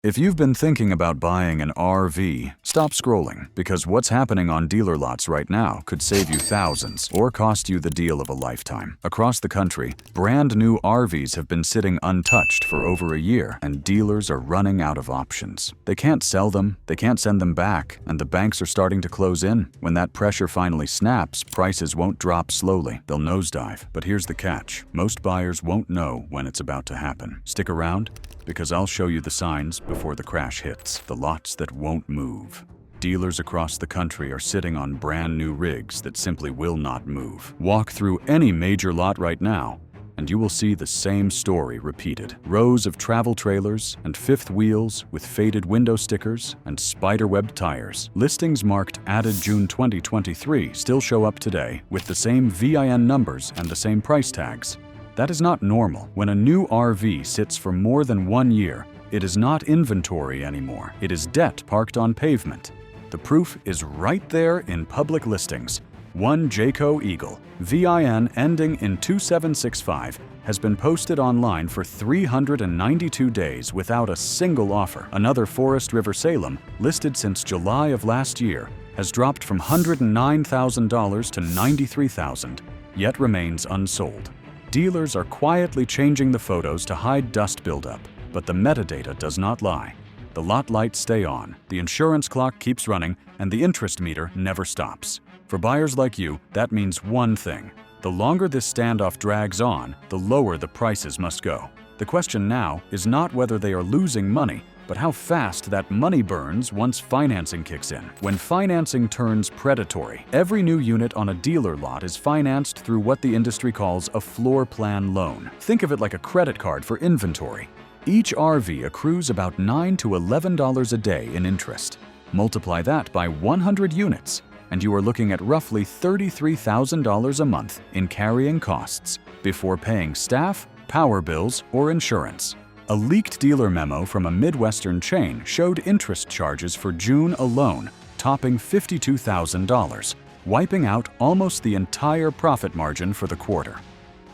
If you've been thinking about buying an R-vee, stop scrolling, because what's happening on dealer lots right now could save you thousands or cost you the deal of a lifetime. Across the country, brand new R-vees have been sitting untouched for over a year, and dealers are running out of options. They can't sell them, they can't send them back, and the banks are starting to close in. When that pressure finally snaps, prices won't drop slowly, they'll nosedive. But here's the catch: most buyers won't know when it's about to happen. Stick around, because I'll show you the signs before the crash hits, the lots that won't move. Dealers across the country are sitting on brand new rigs that simply will not move. Walk through any major lot right now, and you will see the same story repeated. Rows of travel trailers and fifth wheels with faded window stickers and spiderweb tires. Listings marked added June 2023 still show up today with the same VIN numbers and the same price tags. That is not normal. When a new R-vee sits for more than 1 year, it is not inventory anymore. It is debt parked on pavement. The proof is right there in public listings. One Jayco Eagle, VIN ending in 2765, has been posted online for 392 days without a single offer. Another Forest River Salem, listed since July of last year, has dropped from $109,000 to $93,000, yet remains unsold. Dealers are quietly changing the photos to hide dust buildup, but the metadata does not lie. The lot lights stay on, the insurance clock keeps running, and the interest meter never stops. For buyers like you, that means one thing: the longer this standoff drags on, the lower the prices must go. The question now is not whether they are losing money, but how fast that money burns once financing kicks in. When financing turns predatory, every new unit on a dealer lot is financed through what the industry calls a floor plan loan. Think of it like a credit card for inventory. Each R-vee accrues about $9 to $11 a day in interest. Multiply that by 100 units, and you are looking at roughly $33,000 a month in carrying costs, before paying staff, power bills, or insurance. A leaked dealer memo from a Midwestern chain showed interest charges for June alone topping $52,000, wiping out almost the entire profit margin for the quarter.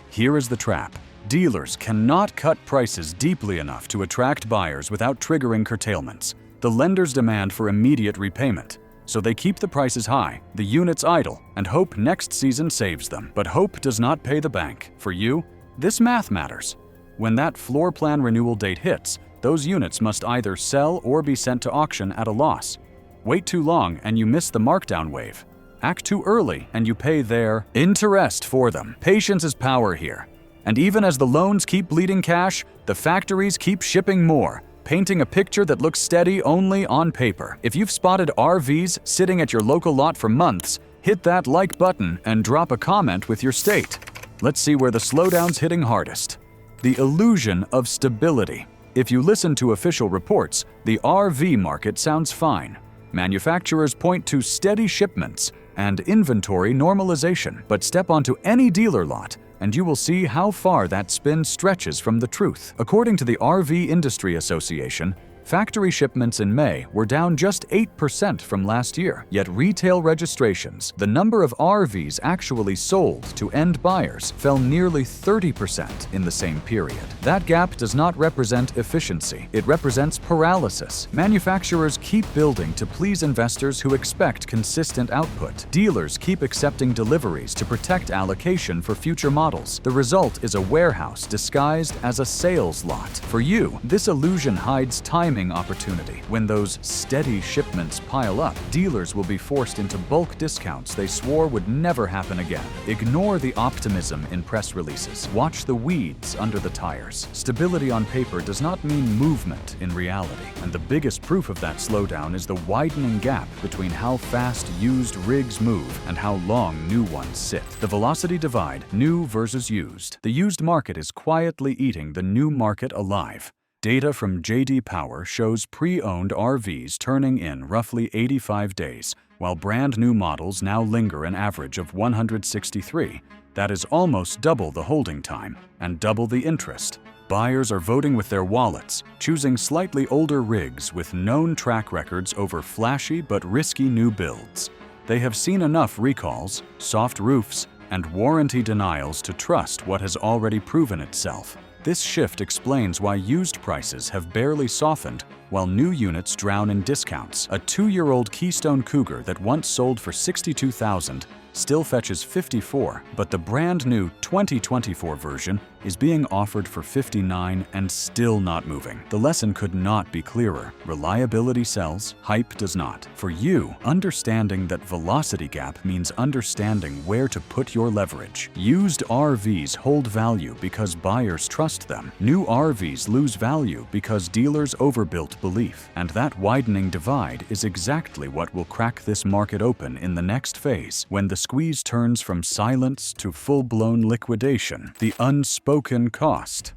Here is the trap: dealers cannot cut prices deeply enough to attract buyers without triggering curtailments. The lenders demand for immediate repayment, so they keep the prices high, the units idle, and hope next season saves them. But hope does not pay the bank. For you, this math matters. When that floor plan renewal date hits, those units must either sell or be sent to auction at a loss. Wait too long and you miss the markdown wave. Act too early and you pay their interest for them. Patience is power here. And even as the loans keep bleeding cash, the factories keep shipping more, painting a picture that looks steady only on paper. If you've spotted R-vees sitting at your local lot for months, hit that like button and drop a comment with your state. Let's see where the slowdown's hitting hardest. The illusion of stability. If you listen to official reports, the R-vee market sounds fine. Manufacturers point to steady shipments and inventory normalization. But step onto any dealer lot, and you will see how far that spin stretches from the truth. According to the R-vee Industry Association, factory shipments in May were down just 8% from last year. Yet retail registrations, the number of R-vees actually sold to end buyers, fell nearly 30% in the same period. That gap does not represent efficiency. It represents paralysis. Manufacturers keep building to please investors who expect consistent output. Dealers keep accepting deliveries to protect allocation for future models. The result is a warehouse disguised as a sales lot. For you, this illusion hides time opportunity. When those steady shipments pile up, dealers will be forced into bulk discounts they swore would never happen again. Ignore the optimism in press releases. Watch the weeds under the tires. Stability on paper does not mean movement in reality. And the biggest proof of that slowdown is the widening gap between how fast used rigs move and how long new ones sit. The velocity divide, new versus used. The used market is quietly eating the new market alive. Data from J.D. Power shows pre-owned R-vees turning in roughly 85 days, while brand new models now linger an average of 163. That is almost double the holding time and double the interest. Buyers are voting with their wallets, choosing slightly older rigs with known track records over flashy but risky new builds. They have seen enough recalls, soft roofs, and warranty denials to trust what has already proven itself. This shift explains why used prices have barely softened while new units drown in discounts. A 2-year-old Keystone Cougar that once sold for $62,000 still fetches $54,000, but the brand new 2024 version is being offered for $59,000 and still not moving. The lesson could not be clearer. Reliability sells, hype does not. For you, understanding that velocity gap means understanding where to put your leverage. Used R-vees hold value because buyers trust them. New R-vees lose value because dealers overbuilt belief. And that widening divide is exactly what will crack this market open in the next phase, when the squeeze turns from silence to full-blown liquidation. The unspoken cost.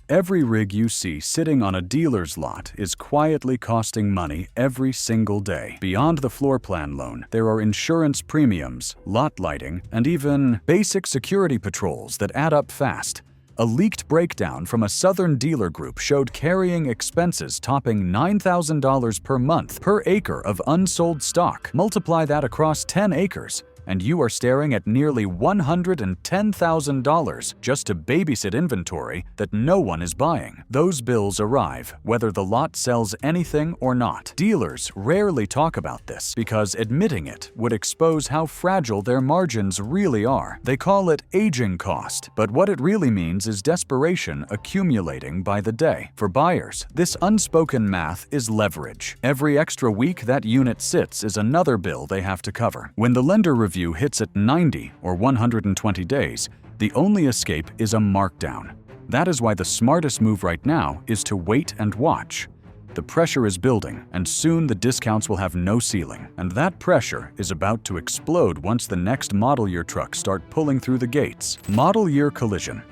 Every rig you see sitting on a dealer's lot is quietly costing money every single day. Beyond the floor plan loan, there are insurance premiums, lot lighting, and even basic security patrols that add up fast. A leaked breakdown from a Southern dealer group showed carrying expenses topping $9,000 per month per acre of unsold stock. Multiply that across 10 acres, and you are staring at nearly $110,000 just to babysit inventory that no one is buying. Those bills arrive whether the lot sells anything or not. Dealers rarely talk about this because admitting it would expose how fragile their margins really are. They call it aging cost, but what it really means is desperation accumulating by the day. For buyers, this unspoken math is leverage. Every extra week that unit sits is another bill they have to cover. When the lender review hits at 90 or 120 days, the only escape is a markdown. That is why the smartest move right now is to wait and watch. The pressure is building, and soon the discounts will have no ceiling. And that pressure is about to explode once the next model year trucks start pulling through the gates. Model year collision.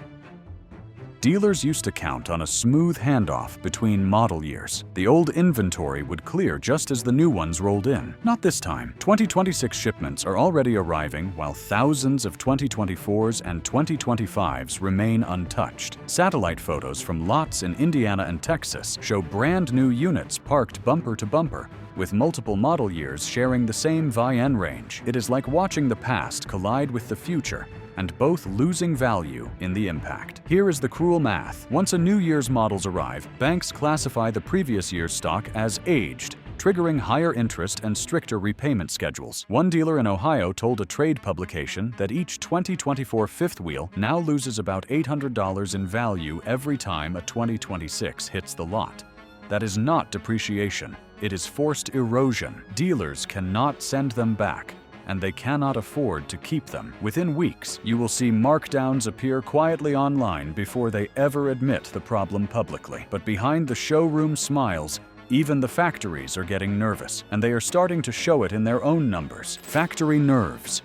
Dealers used to count on a smooth handoff between model years. The old inventory would clear just as the new ones rolled in. Not this time. 2026 shipments are already arriving while thousands of 2024s and 2025s remain untouched. Satellite photos from lots in Indiana and Texas show brand new units parked bumper to bumper, with multiple model years sharing the same VIN range. It is like watching the past collide with the future, and both losing value in the impact. Here is the cruel math. Once a new year's models arrive, banks classify the previous year's stock as aged, triggering higher interest and stricter repayment schedules. One dealer in Ohio told a trade publication that each 2024 fifth wheel now loses about $800 in value every time a 2026 hits the lot. That is not depreciation. It is forced erosion. Dealers cannot send them back, and they cannot afford to keep them. Within weeks, you will see markdowns appear quietly online before they ever admit the problem publicly. But behind the showroom smiles, even the factories are getting nervous, and they are starting to show it in their own numbers. Factory nerves.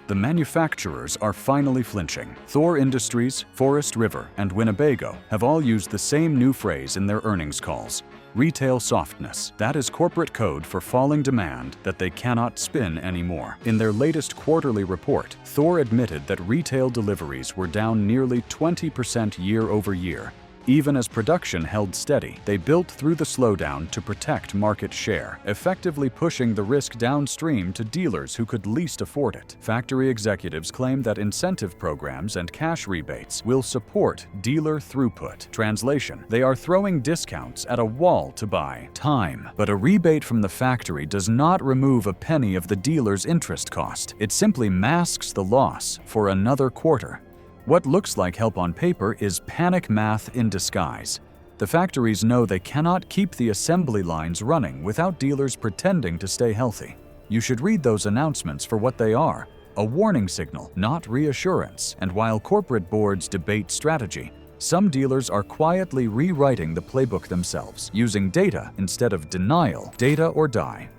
The manufacturers are finally flinching. Thor Industries, Forest River, and Winnebago have all used the same new phrase in their earnings calls: retail softness. That is corporate code for falling demand that they cannot spin anymore. In their latest quarterly report, Thor admitted that retail deliveries were down nearly 20% year over year. Even as production held steady, they built through the slowdown to protect market share, effectively pushing the risk downstream to dealers who could least afford it. Factory executives claim that incentive programs and cash rebates will support dealer throughput. Translation: they are throwing discounts at a wall to buy time. But a rebate from the factory does not remove a penny of the dealer's interest cost. It simply masks the loss for another quarter. What looks like help on paper is panic math in disguise. The factories know they cannot keep the assembly lines running without dealers pretending to stay healthy. You should read those announcements for what they are: a warning signal, not reassurance. And while corporate boards debate strategy, some dealers are quietly rewriting the playbook themselves, using data instead of denial. Data or die.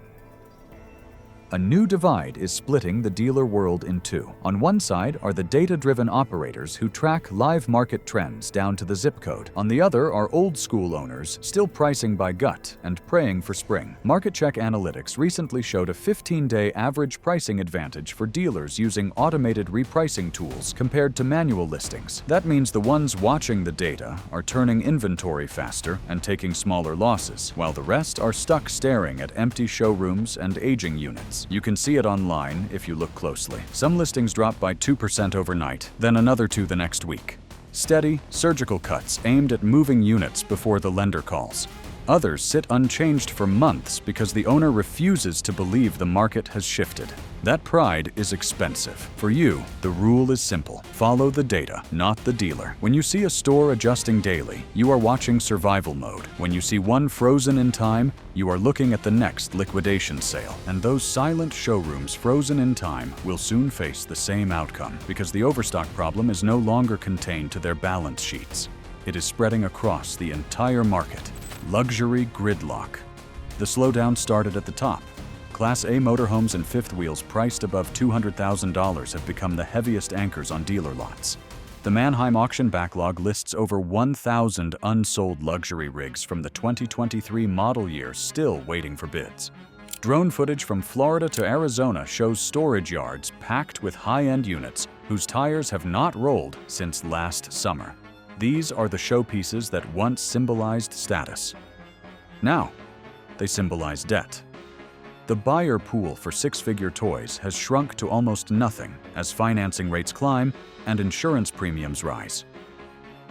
A new divide is splitting the dealer world in two. On one side are the data-driven operators who track live market trends down to the zip code. On the other are old-school owners still pricing by gut and praying for spring. Market Check Analytics recently showed a 15-day average pricing advantage for dealers using automated repricing tools compared to manual listings. That means the ones watching the data are turning inventory faster and taking smaller losses, while the rest are stuck staring at empty showrooms and aging units. You can see it online if you look closely. Some listings drop by 2% overnight, then another 2% the next week. Steady, surgical cuts aimed at moving units before the lender calls. Others sit unchanged for months because the owner refuses to believe the market has shifted. That pride is expensive. For you, the rule is simple. Follow the data, not the dealer. When you see a store adjusting daily, you are watching survival mode. When you see one frozen in time, you are looking at the next liquidation sale. And those silent showrooms frozen in time will soon face the same outcome because the overstock problem is no longer contained to their balance sheets. It is spreading across the entire market. Luxury gridlock. The slowdown started at the top. Class A motorhomes and fifth wheels priced above $200,000 have become the heaviest anchors on dealer lots. The Mannheim auction backlog lists over 1,000 unsold luxury rigs from the 2023 model year still waiting for bids. Drone footage from Florida to Arizona shows storage yards packed with high-end units whose tires have not rolled since last summer. These are the showpieces that once symbolized status. Now, they symbolize debt. The buyer pool for six-figure toys has shrunk to almost nothing as financing rates climb and insurance premiums rise.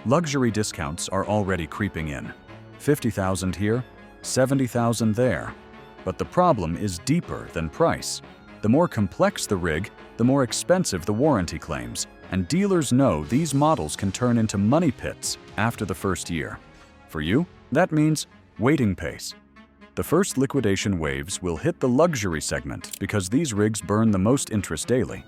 Luxury discounts are already creeping in. $50,000 here, $70,000 there. But the problem is deeper than price. The more complex the rig, the more expensive the warranty claims, and dealers know these models can turn into money pits after the first year. For you, that means waiting pace. The first liquidation waves will hit the luxury segment because these rigs burn the most interest daily.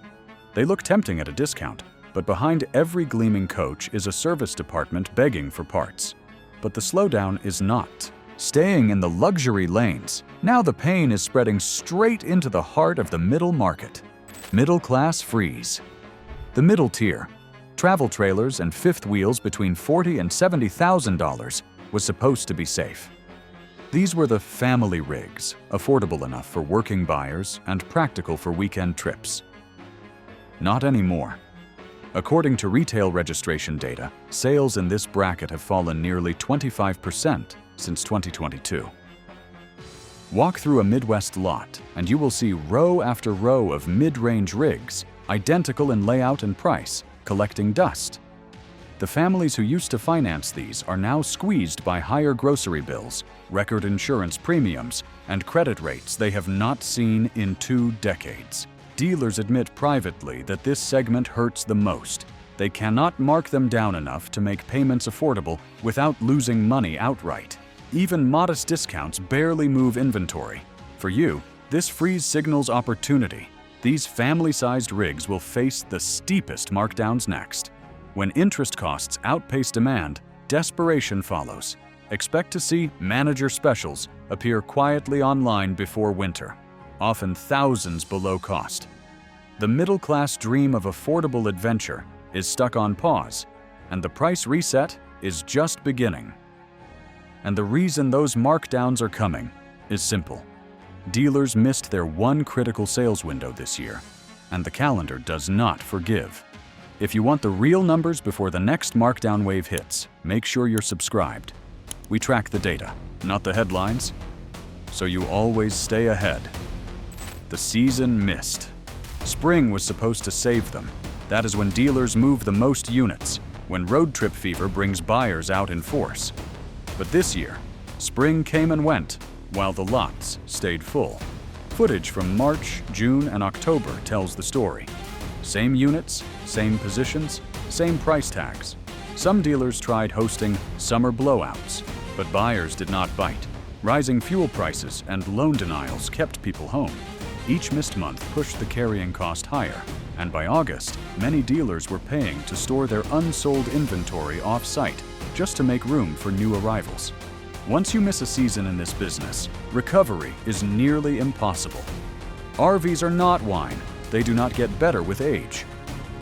They look tempting at a discount, but behind every gleaming coach is a service department begging for parts. But the slowdown is not. Staying in the luxury lanes, now the pain is spreading straight into the heart of the middle market. Middle-class freeze. The middle tier, travel trailers and fifth wheels between $40,000 and $70,000, was supposed to be safe. These were the family rigs, affordable enough for working buyers and practical for weekend trips. Not anymore. According to retail registration data, sales in this bracket have fallen nearly 25% since 2022. Walk through a Midwest lot and you will see row after row of mid-range rigs, identical in layout and price, collecting dust. The families who used to finance these are now squeezed by higher grocery bills, record insurance premiums, and credit rates they have not seen in 2 decades. Dealers admit privately that this segment hurts the most. They cannot mark them down enough to make payments affordable without losing money outright. Even modest discounts barely move inventory. For you, this freeze signals opportunity. These family-sized rigs will face the steepest markdowns next. When interest costs outpace demand, desperation follows. Expect to see manager specials appear quietly online before winter, often thousands below cost. The middle-class dream of affordable adventure is stuck on pause, and the price reset is just beginning. And the reason those markdowns are coming is simple. Dealers missed their one critical sales window this year, and the calendar does not forgive. If you want the real numbers before the next markdown wave hits, make sure you're subscribed. We track the data, not the headlines, so you always stay ahead. The season missed. Spring was supposed to save them. That is when dealers move the most units, when road trip fever brings buyers out in force. But this year, spring came and went, while the lots stayed full. Footage from March, June, and October tells the story. Same units, same positions, same price tags. Some dealers tried hosting summer blowouts, but buyers did not bite. Rising fuel prices and loan denials kept people home. Each missed month pushed the carrying cost higher, and by August, many dealers were paying to store their unsold inventory off-site just to make room for new arrivals. Once you miss a season in this business, recovery is nearly impossible. R-vees are not wine. They do not get better with age.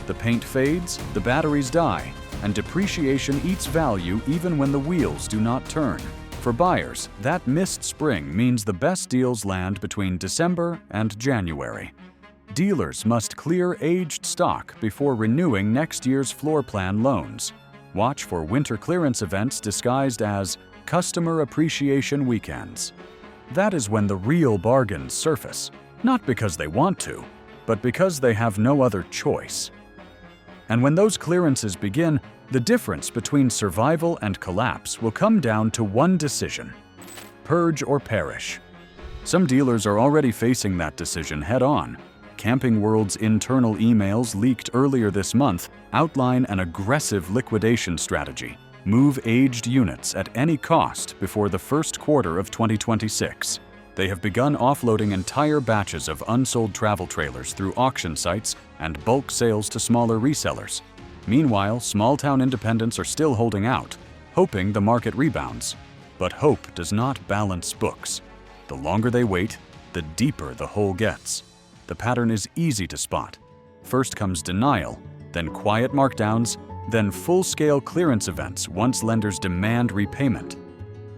The paint fades, the batteries die, and depreciation eats value even when the wheels do not turn. For buyers, that missed spring means the best deals land between December and January. Dealers must clear aged stock before renewing next year's floor plan loans. Watch for winter clearance events disguised as Customer Appreciation Weekends. That is when the real bargains surface, not because they want to, but because they have no other choice. And when those clearances begin, The difference between survival and collapse will come down to one decision: purge or perish. Some dealers are already facing that decision head-on. Camping World's internal emails leaked earlier this month outline an aggressive liquidation strategy: move aged units at any cost before the first quarter of 2026. They have begun offloading entire batches of unsold travel trailers through auction sites and bulk sales to smaller resellers. Meanwhile, small-town independents are still holding out, hoping the market rebounds. But hope does not balance books. The longer they wait, the deeper the hole gets. The pattern is easy to spot. First comes denial, then quiet markdowns, then full-scale clearance events once lenders demand repayment.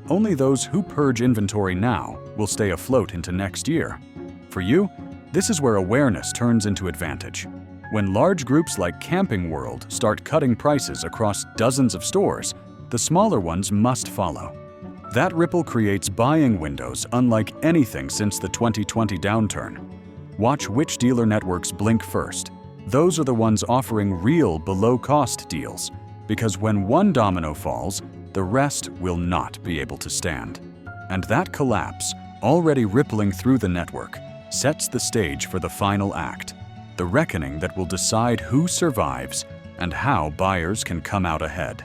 Only those who purge inventory now will stay afloat into next year. For you, this is where awareness turns into advantage. When large groups like Camping World start cutting prices across dozens of stores, the smaller ones must follow. That ripple creates buying windows unlike anything since the 2020 downturn. Watch which dealer networks blink first. Those are the ones offering real below-cost deals, because when one domino falls, the rest will not be able to stand. And that collapse, already rippling through the network, sets the stage for the final act, the reckoning that will decide who survives and how buyers can come out ahead.